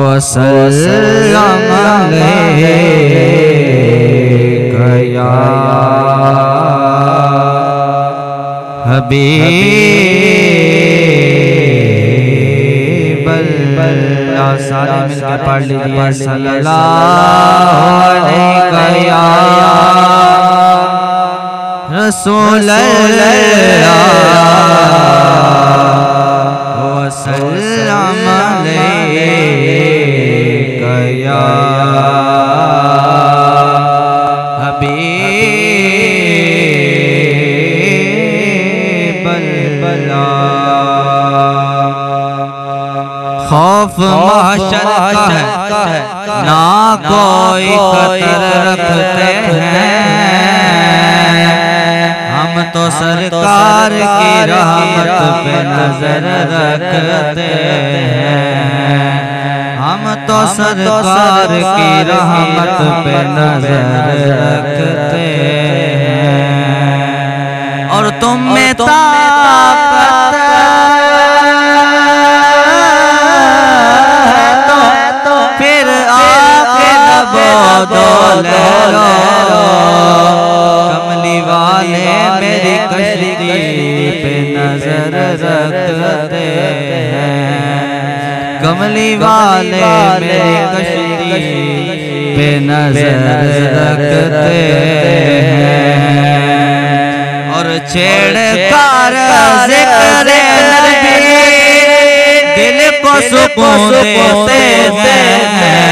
वसल्लम अलैका या हबीबल्लाह। सारे मिलकर पढ़ लीजिए सल्लल्लाहु अलैका या रसूलल्लाह वसल्लम अलैका या हबीबल्लाह। खौफ महशर का है ना कोई खतर रखते हैं, हम तो सरकार की रहमत पे नजर रखते हैं, हम तो सरकार की रहमत पे नजर रखते हैं। और तुम में ताकत है तो फिर आके दबो दो ले लो। कमली वाले मेरी कश्ती पे नजर रखते हैं, कमली वाले मेरी कश्ती पे नजर रखते हैं। और छेड़कार ज़िक्र नबी दिल को सुकून देते हैं,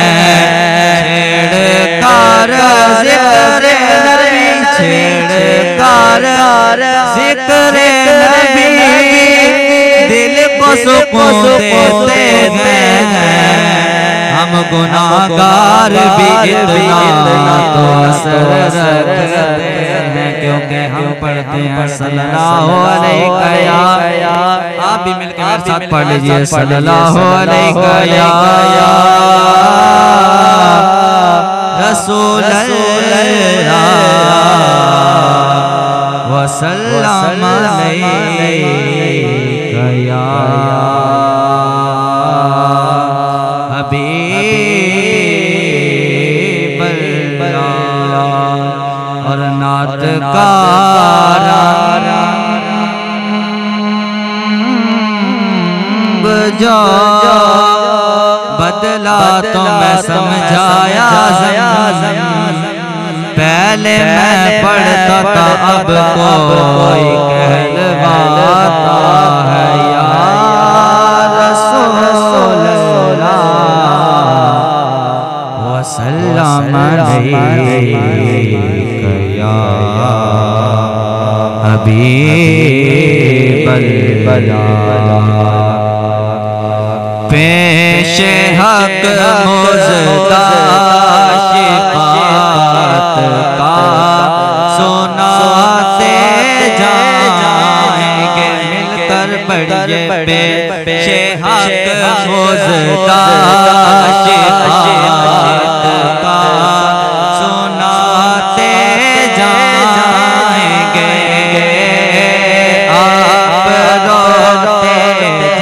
छेड़कार ज़िक्र नबी, छेड़कार ज़िक्र नबी दिल को सुकून देते हैं। हम गुनाहगार भी इतना तो असर रखते हैं, क्योंकि हम पढ़ते हैं सल्लल्लाहु अलैका या। आप भी मिलकर मेरे साथ पढ़ लीजिए सल्लल्लाहु अलैका या रसूलल्लाह वसल्लम अलैका या हबीबल्लाह। और नात का जो बदला तो मैं समझाया, पहले मैं पढ़ता था अब कोई कहलवाता है या रसूलल्लाह वसल्लम अलैका या हबीबल्लाह। पेशे हक मुज़दा शिफ़ात का सुनाते जाएंगे, मिलकर पढ़िए पेशे हक मुज़दा शिफ़ात का सुनाते जाएंगे। आप रोते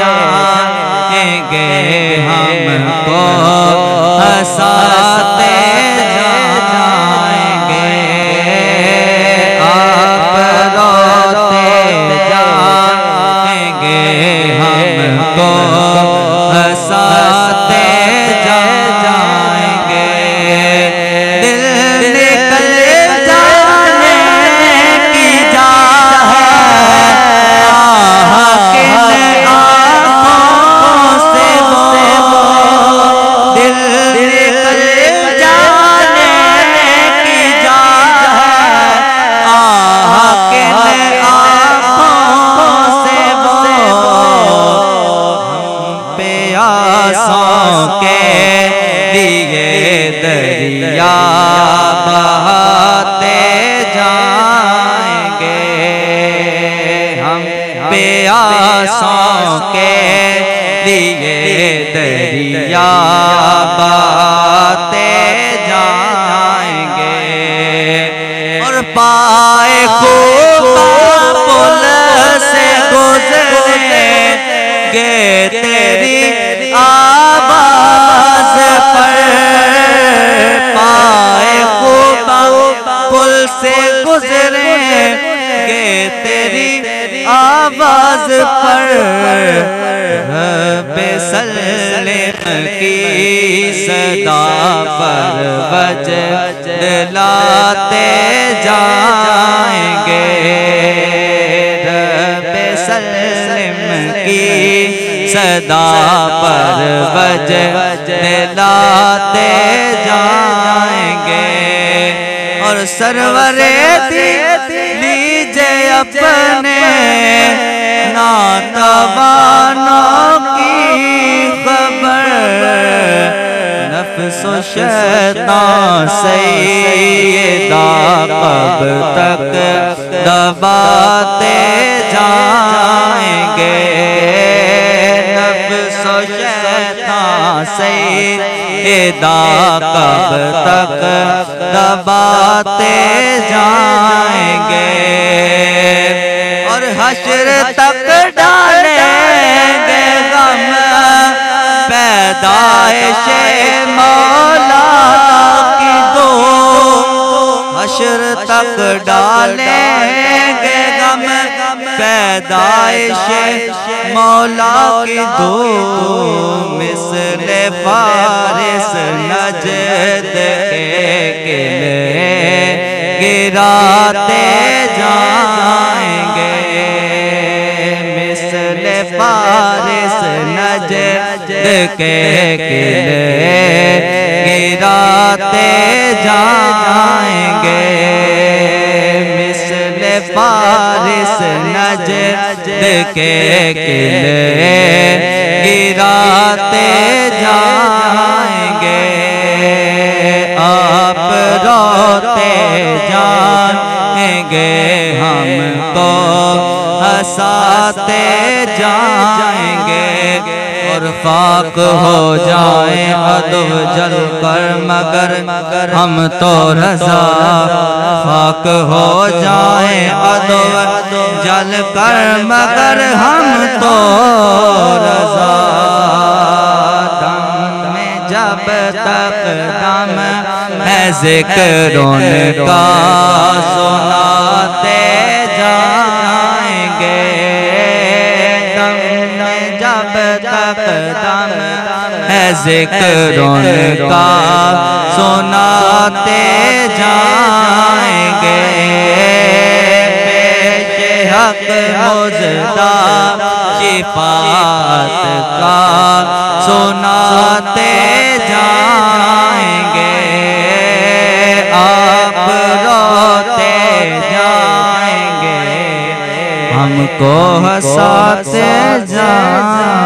जाएंगे, हमको हंसाते जाएंगे। आप रोते जाएंगे, हमको हंसाते जाएंगे। दिल निकल जाने की जा है, दरिया बहाते जाएंगे, हम प्यासों के लिए दरिया बहाते जाएंगे। और पाए को पुल से गुजरे तेरी आवाज पर पाए खूबा पुल से गुजरेंगे तेरी आवाज पर बेसल्लेम की सदा पर बजलाते जाएंगे बेसल्लेम की सदा पर बजलाते जाएंगे और सरवरे लीजिए अपने नातवानों की खबर नफ्स व शैतान सैयदा कब तक दबाते जाएंगे नफ्स व शैतान सैयदा कब तक दबाते जाएंगे और हश्र तक डालेंगे गम पैदाइशे मौला की दो हश्र तक डालेंगे गम पैदाइशे मौला की दो मिसले फारिस नजद के किले गिराते जाएंगे मिसले फारिस नजद के किले गिराते जाएंगे मिसले फारिस नजद के किले गिराते जाएंगे आप रोते जाएंगे हमको हंसाते जाएंगे और खाक हो जाए अदब जल कर मगर हम तो रज़ा खाक हो जाए अदब जल कर मगर हम तो रज़ा दम में जब तक दम है ज़िक्रों का सुनाते जाएंगे दम में जब तक दम है ज़िक्रों का सुनाते जाएंगे पेश हक मुज़दा शिफात का सुनाते जाएंगे आप रोते जाएंगे हमको हंसाते जाएंगे।